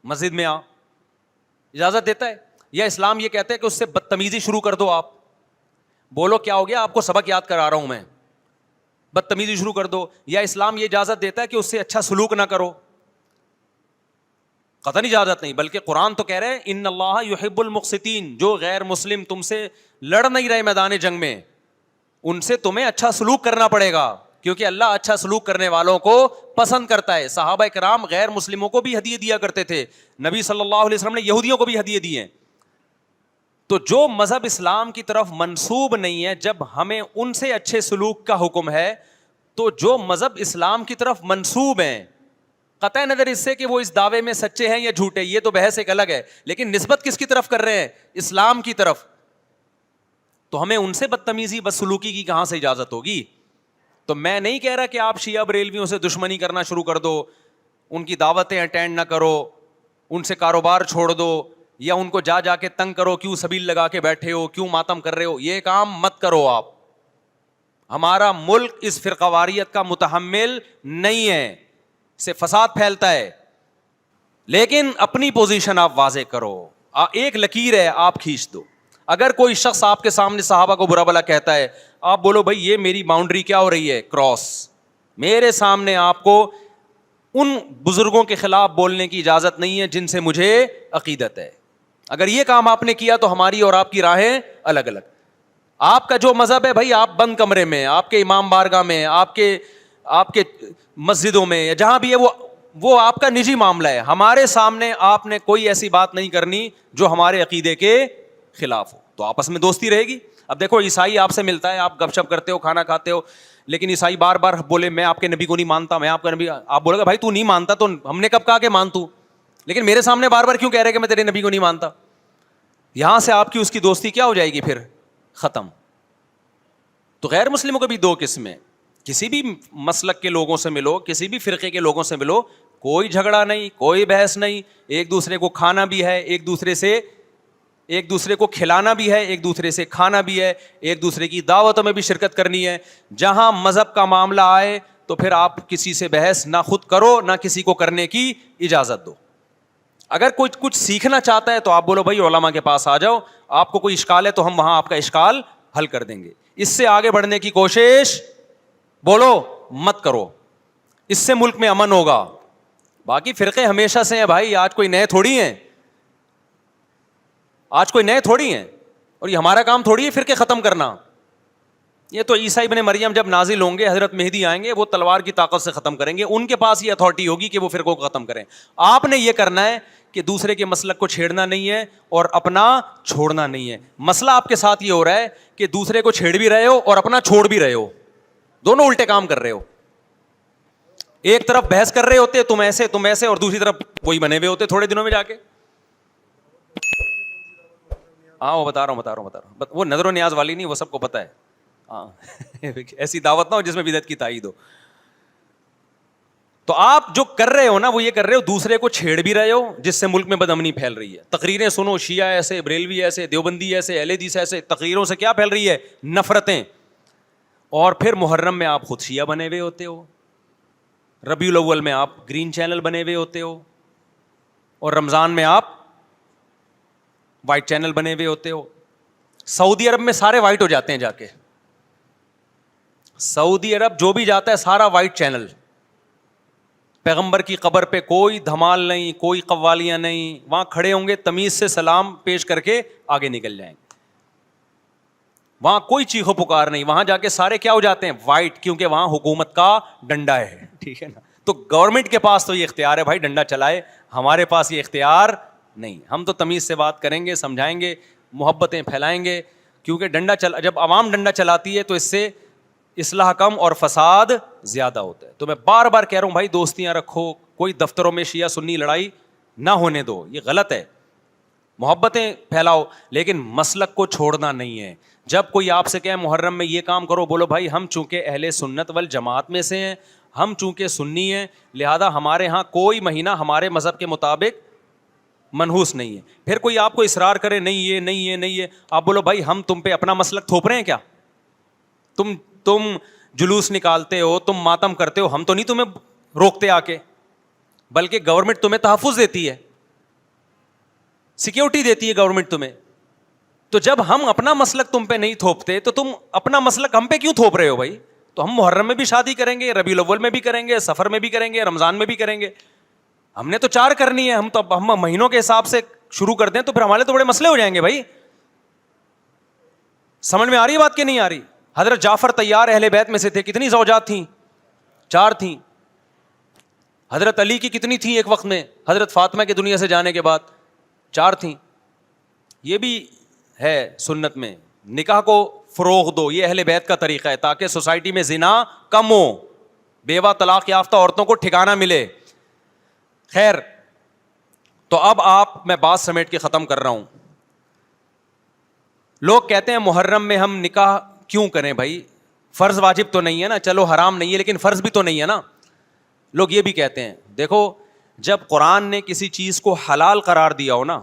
Speaker 2: مسجد میں آ؟ اجازت دیتا ہے؟ یا اسلام یہ کہتا ہے کہ اس سے بدتمیزی شروع کر دو آپ؟ بولو کیا ہو گیا, آپ کو سبق یاد کرا رہا ہوں میں, بدتمیزی شروع کر دو. یا اسلام یہ اجازت دیتا ہے کہ اس سے اچھا سلوک نہ کرو؟ قطعاً اجازت نہیں, بلکہ قرآن تو کہہ رہے ہیں ان اللہ یحب المقسطین, جو غیر مسلم تم سے لڑ نہیں رہے میدان جنگ میں, ان سے تمہیں اچھا سلوک کرنا پڑے گا, کیونکہ اللہ اچھا سلوک کرنے والوں کو پسند کرتا ہے. صحابہ کرام غیر مسلموں کو بھی ہدیے دیا کرتے تھے, نبی صلی اللہ علیہ وسلم نے یہودیوں کو بھی ہدیے دیے. تو جو مذہب اسلام کی طرف منسوب نہیں ہے, جب ہمیں ان سے اچھے سلوک کا حکم ہے, تو جو مذہب اسلام کی طرف منسوب ہیں, قطع نظر اس سے کہ وہ اس دعوے میں سچے ہیں یا جھوٹے, یہ تو بحث ایک الگ ہے, لیکن نسبت کس کی طرف کر رہے ہیں؟ اسلام کی طرف. تو ہمیں ان سے بدتمیزی بدسلوکی کی کہاں سے اجازت ہوگی؟ تو میں نہیں کہہ رہا کہ آپ شیعہ بریلویوں سے دشمنی کرنا شروع کر دو, ان کی دعوتیں اٹینڈ نہ کرو, ان سے کاروبار چھوڑ دو, یا ان کو جا کے تنگ کرو, کیوں سبیل لگا کے بیٹھے ہو, کیوں ماتم کر رہے ہو, یہ کام مت کرو آپ. ہمارا ملک اس فرقہ واریت کا متحمل نہیں ہے, سے فساد پھیلتا ہے. لیکن اپنی پوزیشن آپ واضح کرو, ایک لکیر ہے آپ کھینچ دو. اگر کوئی شخص آپ کے سامنے صحابہ کو برا بلا کہتا ہے, آپ بولو بھائی یہ میری باؤنڈری کیا ہو رہی ہے, کراس. میرے سامنے آپ کو ان بزرگوں کے خلاف بولنے کی اجازت نہیں ہے جن سے مجھے عقیدت ہے. اگر یہ کام آپ نے کیا تو ہماری اور آپ کی راہیں الگ الگ. آپ کا جو مذہب ہے بھائی, آپ بند کمرے میں, آپ کے امام بارگاہ میں, آپ کے مسجدوں میں, یا جہاں بھی ہے وہ آپ کا نجی معاملہ ہے. ہمارے سامنے آپ نے کوئی ایسی بات نہیں کرنی جو ہمارے عقیدے کے خلاف ہو, تو آپس میں دوستی رہے گی. اب دیکھو عیسائی آپ سے ملتا ہے, آپ گپ شپ کرتے ہو, کھانا کھاتے ہو, لیکن عیسائی بار بار بولے میں آپ کے نبی کو نہیں مانتا, میں آپ کا نبی, آپ بولے گا بھائی تو نہیں مانتا تو ہم نے کب کہا کہ مان تو, لیکن میرے سامنے بار بار کیوں کہہ رہے کہ میں تیرے نبی کو نہیں مانتا؟ یہاں سے آپ کی اس کی دوستی کیا ہو جائے گی پھر؟ ختم. تو غیر مسلموں کو بھی دو قسمیں, کسی بھی مسلک کے لوگوں سے ملو, کسی بھی فرقے کے لوگوں سے ملو, کوئی جھگڑا نہیں, کوئی بحث نہیں, ایک دوسرے کو کھانا بھی ہے, ایک دوسرے کو کھلانا بھی ہے, ایک دوسرے سے کھانا بھی ہے, ایک دوسرے کی دعوتوں میں بھی شرکت کرنی ہے. جہاں مذہب کا معاملہ آئے تو پھر آپ کسی سے بحث نہ خود کرو نہ کسی کو کرنے کی اجازت دو. اگر کوئی کچھ سیکھنا چاہتا ہے تو آپ بولو بھائی علماء کے پاس آ جاؤ, آپ کو کوئی اشکال ہے تو ہم وہاں آپ کا اشکال حل کر دیں گے. اس سے آگے بڑھنے کی کوشش بولو مت کرو, اس سے ملک میں امن ہوگا. باقی فرقے ہمیشہ سے ہیں بھائی, آج کوئی نئے تھوڑی ہیں, اور یہ ہمارا کام تھوڑی ہے فرقے ختم کرنا. یہ تو عیسیٰ ابن مریم جب نازل ہوں گے, حضرت مہدی آئیں گے, وہ تلوار کی طاقت سے ختم کریں گے, ان کے پاس یہ اتھارٹی ہوگی کہ وہ فرقوں کو ختم کریں. آپ نے یہ کرنا ہے کہ دوسرے کے مسلک کو چھیڑنا نہیں ہے اور اپنا چھوڑنا نہیں ہے. مسئلہ آپ کے ساتھ یہ ہو رہا ہے کہ دوسرے کو چھیڑ بھی رہے ہو اور اپنا چھوڑ بھی رہے ہو, دونوں الٹے کام کر رہے ہو. ایک طرف بحث کر رہے ہوتے تم ایسے, اور دوسری طرف وہی بنے ہوئے ہوتے تھوڑے دنوں میں جا کے. ہاں وہ بتا رہا ہوں, وہ نظر و نیاز والی نہیں, وہ سب کو پتا ہے. ہاں ایسی دعوت نہ ہو جس میں بدعت کی تائید ہو. تو آپ جو کر رہے ہو نا وہ یہ کر رہے ہو, دوسرے کو چھیڑ بھی رہے ہو جس سے ملک میں بدامنی پھیل رہی ہے. تقریریں سنو, شیعہ ایسے, بریلوی ایسے, دیوبندی ایسے, اہل حدیث ایسے, تقریروں سے کیا پھیل رہی ہے؟ نفرتیں. اور پھر محرم میں آپ خود شیعہ بنے ہوئے ہوتے ہو, ربیع الاول میں آپ گرین چینل بنے ہوئے ہوتے ہو, اور رمضان میں آپ وائٹ چینل بنے ہوئے ہوتے ہو. سعودی عرب میں سارے وائٹ ہو جاتے ہیں جا کے, سعودی عرب جو بھی جاتا ہے سارا وائٹ چینل. پیغمبر کی قبر پہ کوئی دھمال نہیں, کوئی قوالیاں نہیں, وہاں کھڑے ہوں گے تمیز سے سلام پیش کر کے آگے نکل جائیں گے. وہاں کوئی چیخو پکار نہیں, وہاں جا کے سارے کیا ہو جاتے ہیں؟ وائٹ, کیونکہ وہاں حکومت کا ڈنڈا ہے. ٹھیک ہے نا, تو گورنمنٹ کے پاس تو یہ اختیار ہے بھائی ڈنڈا چلائے, ہمارے پاس یہ اختیار نہیں. ہم تو تمیز سے بات کریں گے, سمجھائیں گے, محبتیں پھیلائیں گے, کیونکہ جب عوام ڈنڈا چلاتی ہے تو اس سے اصلاح کم اور فساد زیادہ ہوتا ہے. تو میں بار بار کہہ رہا ہوں بھائی دوستیاں رکھو, کوئی دفتروں میں شیعہ سنی لڑائی نہ ہونے دو, یہ غلط ہے. محبتیں پھیلاؤ لیکن مسلک کو چھوڑنا نہیں ہے. جب کوئی آپ سے کہے محرم میں یہ کام کرو, بولو بھائی ہم چونکہ اہل سنت والجماعت میں سے ہیں, ہم چونکہ سنی ہیں, لہذا ہمارے ہاں کوئی مہینہ ہمارے مذہب کے مطابق منحوس نہیں ہے. پھر کوئی آپ کو اصرار کرے نہیں ہے, آپ بولو بھائی ہم تم پہ اپنا مسلک تھوپ رہے ہیں کیا؟ تم جلوس نکالتے ہو, تم ماتم کرتے ہو, ہم تو نہیں تمہیں روکتے آ کے, بلکہ گورنمنٹ تمہیں تحفظ دیتی ہے, سیکیورٹی دیتی ہے گورنمنٹ تمہیں. تو جب ہم اپنا مسلک تم پہ نہیں تھوپتے تو تم اپنا مسلک ہم پہ کیوں تھوپ رہے ہو بھائی؟ تو ہم محرم میں بھی شادی کریں گے, ربیع الاول میں بھی کریں گے, سفر میں بھی کریں گے, رمضان میں بھی کریں گے. ہم نے تو 4 کرنی ہے, ہم مہینوں کے حساب سے شروع کر دیں تو پھر ہمارے تو بڑے مسئلے ہو جائیں گے بھائی. سمجھ میں آ رہی ہے بات کہ نہیں آ رہی؟ حضرت جعفر طیار اہل بیت میں سے تھے, کتنی زوجات تھیں؟ 4 تھیں. حضرت علی کی کتنی تھیں ایک وقت میں؟ حضرت فاطمہ کے دنیا سے جانے کے بعد 4 تھیں. یہ بھی ہے سنت میں, نکاح کو فروغ دو, یہ اہل بیت کا طریقہ ہے تاکہ سوسائٹی میں زنا کم ہو, بیوہ طلاق یافتہ عورتوں کو ٹھکانہ ملے. خیر, تو اب میں بات سمیٹ کے ختم کر رہا ہوں. لوگ کہتے ہیں محرم میں ہم نکاح کیوں کریں بھائی, فرض واجب تو نہیں ہے نا, چلو حرام نہیں ہے لیکن فرض بھی تو نہیں ہے نا. لوگ یہ بھی کہتے ہیں, دیکھو جب قرآن نے کسی چیز کو حلال قرار دیا ہو نا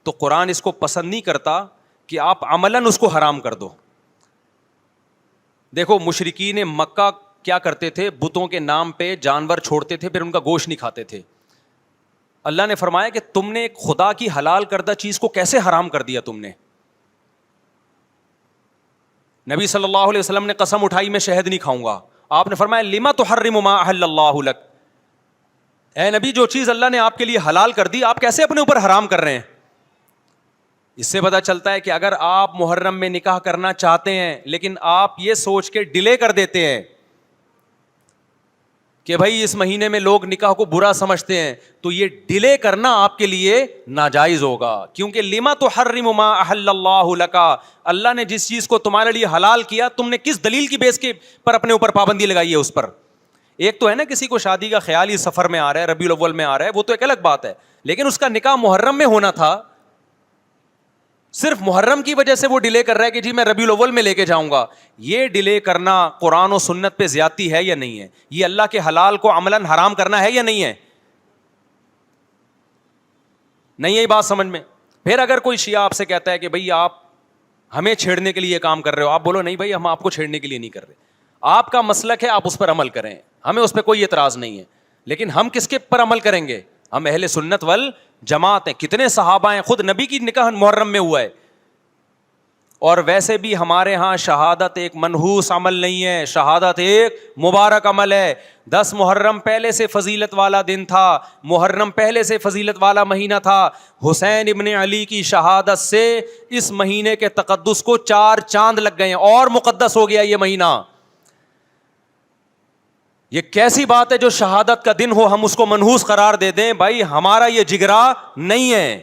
Speaker 2: تو قرآن اس کو پسند نہیں کرتا کہ آپ عملاً اس کو حرام کر دو. دیکھو مشرکین مکہ کیا کرتے تھے, بتوں کے نام پہ جانور چھوڑتے تھے, پھر ان کا گوشت نہیں کھاتے تھے. اللہ نے فرمایا کہ تم نے ایک خدا کی حلال کردہ چیز کو کیسے حرام کر دیا تم نے. نبی صلی اللہ علیہ وسلم نے قسم اٹھائی میں شہد نہیں کھاؤں گا. آپ نے فرمایا لما تحرم ما احل اللہ لک, اے نبی جو چیز اللہ نے آپ کے لیے حلال کر دی آپ کیسے اپنے اوپر حرام کر رہے ہیں. اس سے پتہ چلتا ہے کہ اگر آپ محرم میں نکاح کرنا چاہتے ہیں لیکن آپ یہ سوچ کے ڈیلے کر دیتے ہیں کہ بھائی اس مہینے میں لوگ نکاح کو برا سمجھتے ہیں, تو یہ ڈیلے کرنا آپ کے لیے ناجائز ہوگا. کیونکہ لما تحرم ما احل اللہ لک, اللہ نے جس چیز کو تمہارے لیے حلال کیا تم نے کس دلیل کی بیس کے پر اپنے اوپر پابندی لگائی ہے اس پر. ایک تو ہے نا کسی کو شادی کا خیال ہی سفر میں آ رہا ہے, ربیع الاول میں آ رہا ہے, وہ تو ایک الگ بات ہے, لیکن اس کا نکاح محرم میں ہونا تھا صرف محرم کی وجہ سے وہ ڈیلے کر رہا ہے کہ جی میں ربیع الاول میں لے کے جاؤں گا. یہ ڈیلے کرنا قرآن و سنت پہ زیادتی ہے یا نہیں ہے؟ یہ اللہ کے حلال کو عملاً حرام کرنا ہے یا نہیں ہے؟ نہیں ہے بات سمجھ میں؟ پھر اگر کوئی شیعہ آپ سے کہتا ہے کہ بھئی آپ ہمیں چھیڑنے کے لیے یہ کام کر رہے ہو, آپ بولو نہیں بھائی ہم آپ کو چھیڑنے کے لیے نہیں کر رہے, آپ کا مسلک ہے, آپ اس پر عمل کریں, ہمیں اس پہ کوئی اعتراض نہیں ہے. لیکن ہم کس کے پر عمل کریں گے؟ ہم اہل سنت والجماعت ہیں. کتنے صحابہ ہیں, خود نبی کی نکاح محرم میں ہوا ہے. اور ویسے بھی ہمارے ہاں شہادت ایک منحوس عمل نہیں ہے, شہادت ایک مبارک عمل ہے. 10 محرم پہلے سے فضیلت والا دن تھا, محرم پہلے سے فضیلت والا مہینہ تھا. حسین ابن علی کی شہادت سے اس مہینے کے تقدس کو 4 چاند لگ گئے ہیں اور مقدس ہو گیا یہ مہینہ. یہ کیسی بات ہے جو شہادت کا دن ہو ہم اس کو منحوس قرار دے دیں؟ بھائی ہمارا یہ جگرا نہیں ہے.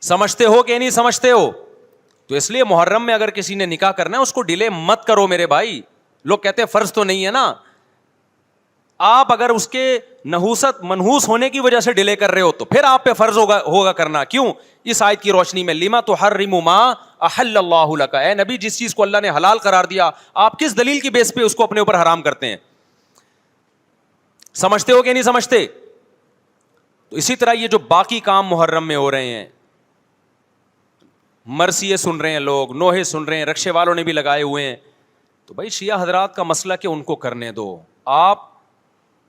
Speaker 2: سمجھتے ہو کہ نہیں سمجھتے ہو؟ تو اس لیے محرم میں اگر کسی نے نکاح کرنا ہے اس کو ڈیلے مت کرو میرے بھائی. لوگ کہتے ہیں فرض تو نہیں ہے نا. آپ اگر اس کے نحوست منحوس ہونے کی وجہ سے ڈیلے کر رہے ہو تو پھر آپ پہ فرض ہوگا کرنا. کیوں؟ اس آیت کی روشنی میں لما تحرم ما احل اللہ لک, اے نبی جس چیز کو اللہ نے حلال قرار دیا آپ کس دلیل کی بیس پہ اس کو اپنے اوپر حرام کرتے ہیں؟ سمجھتے ہو کہ نہیں سمجھتے؟ تو اسی طرح یہ جو باقی کام محرم میں ہو رہے ہیں, مرثیے سن رہے ہیں لوگ, نوحے سن رہے ہیں, رکشے والوں نے بھی لگائے ہوئے ہیں, تو بھائی شیعہ حضرات کا مسئلہ کہ ان کو کرنے دو, آپ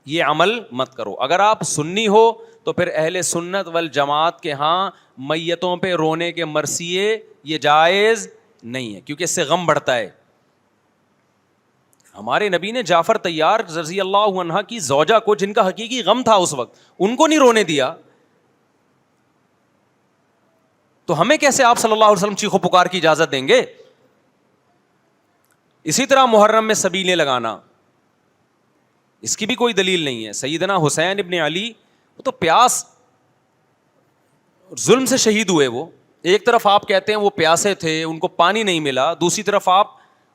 Speaker 2: یہ عمل مت کرو. اگر آپ سنی ہو تو پھر اہل سنت والجماعت کے ہاں میتوں پہ رونے کے مرثیے یہ جائز نہیں ہے, کیونکہ اس سے غم بڑھتا ہے. ہمارے نبی نے جعفر طیار رضی اللہ عنہ کی زوجہ کو, جن کا حقیقی غم تھا اس وقت, ان کو نہیں رونے دیا. تو ہمیں کیسے آپ صلی اللہ علیہ وسلم چیخو پکار کی اجازت دیں گے؟ اسی طرح محرم میں سبیلیں لگانا, اس کی بھی کوئی دلیل نہیں ہے. سیدنا حسین ابن علی وہ تو پیاس ظلم سے شہید ہوئے. وہ ایک طرف آپ کہتے ہیں وہ پیاسے تھے, ان کو پانی نہیں ملا, دوسری طرف آپ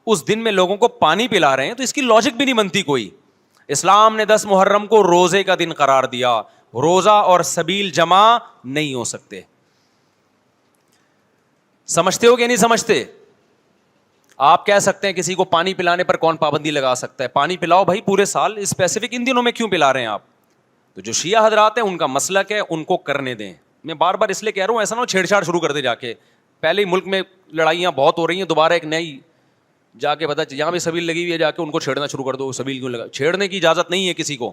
Speaker 2: اس دن میں لوگوں کو پانی پلا رہے ہیں, تو اس کی لاجک بھی نہیں بنتی کوئی. اسلام نے 10 محرم کو روزے کا دن قرار دیا, روزہ اور سبیل جمع نہیں ہو سکتے. سمجھتے ہو کہ نہیں سمجھتے؟ آپ کہہ سکتے ہیں کسی کو پانی پلانے پر کون پابندی لگا سکتا ہے؟ پانی پلاؤ بھائی پورے سال, اسپیسیفک ان دنوں میں کیوں پلا رہے ہیں آپ؟ تو جو شیعہ حضرات ہیں ان کا مسلک ہے, ان کو کرنے دیں. میں بار بار اس لیے کہہ رہا ہوں ایسا نہ ہو چھیڑ چھاڑ شروع کر دے جا کے. پہلے ہی ملک میں لڑائیاں بہت ہو رہی ہیں, دوبارہ ایک نئی جا کے پتہ یہاں بھی سبیل لگی ہوئی ہے, جا کے ان کو چھیڑنا شروع کر دو. سبیل کیوں لگا؟ چھیڑنے کی اجازت نہیں ہے کسی کو.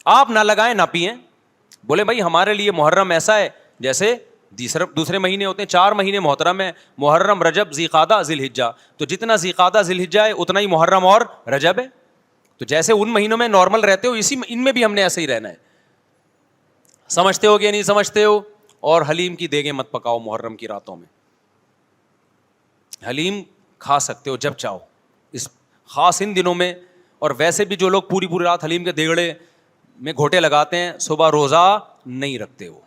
Speaker 2: آپ نہ لگائیں نہ پئیں, بولے بھائی ہمارے لیے محرم ایسا ہے جیسے دوسرے مہینے ہوتے ہیں. 4 مہینے محترم ہے, محرم, رجب, ذی قعدہ, ذی الحجہ. تو جتنا ذی قعدہ ذی الحجہ ہے اتنا ہی محرم اور رجب ہے. تو جیسے ان مہینوں میں نارمل رہتے ہو ان میں بھی ہم نے ایسے ہی رہنا ہے. سمجھتے ہو کہ نہیں سمجھتے ہو؟ اور حلیم کی دیگیں مت پکاؤ محرم کی راتوں میں. حلیم کھا سکتے ہو جب چاہو, اس خاص ان دنوں میں. اور ویسے بھی جو لوگ پوری رات حلیم کے دیگڑے میں گھوٹے لگاتے ہیں صبح روزہ نہیں رکھتے. وہ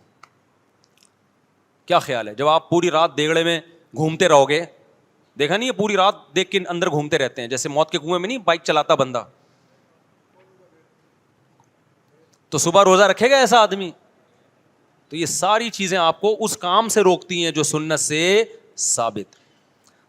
Speaker 2: کیا خیال ہے جب آپ پوری رات دیگڑے میں گھومتے رہو گے؟ دیکھا نہیں ہے پوری رات دیکھ کے اندر گھومتے رہتے ہیں, جیسے موت کے کنویں میں نہیں بائک چلاتا بندہ, تو صبح روزہ رکھے گا ایسا آدمی؟ تو یہ ساری چیزیں آپ کو اس کام سے روکتی ہیں جو سنت سے ثابت.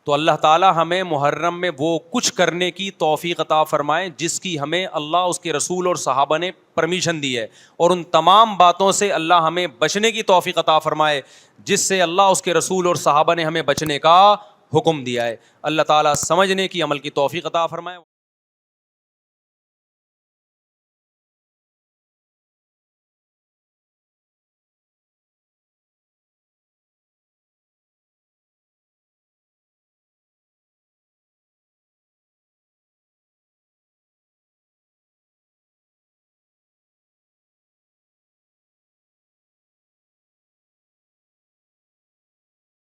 Speaker 2: تو اللہ تعالی ہمیں محرم میں وہ کچھ کرنے کی توفیق عطا فرمائے جس کی ہمیں اللہ, اس کے رسول اور صحابہ نے پرمیشن دی ہے, اور ان تمام باتوں سے اللہ ہمیں بچنے کی توفیق عطا فرمائے جس سے اللہ, اس کے رسول اور صحابہ نے ہمیں بچنے کا حکم دیا ہے. اللہ تعالیٰ سمجھنے کی, عمل کی توفیق عطا فرمائے.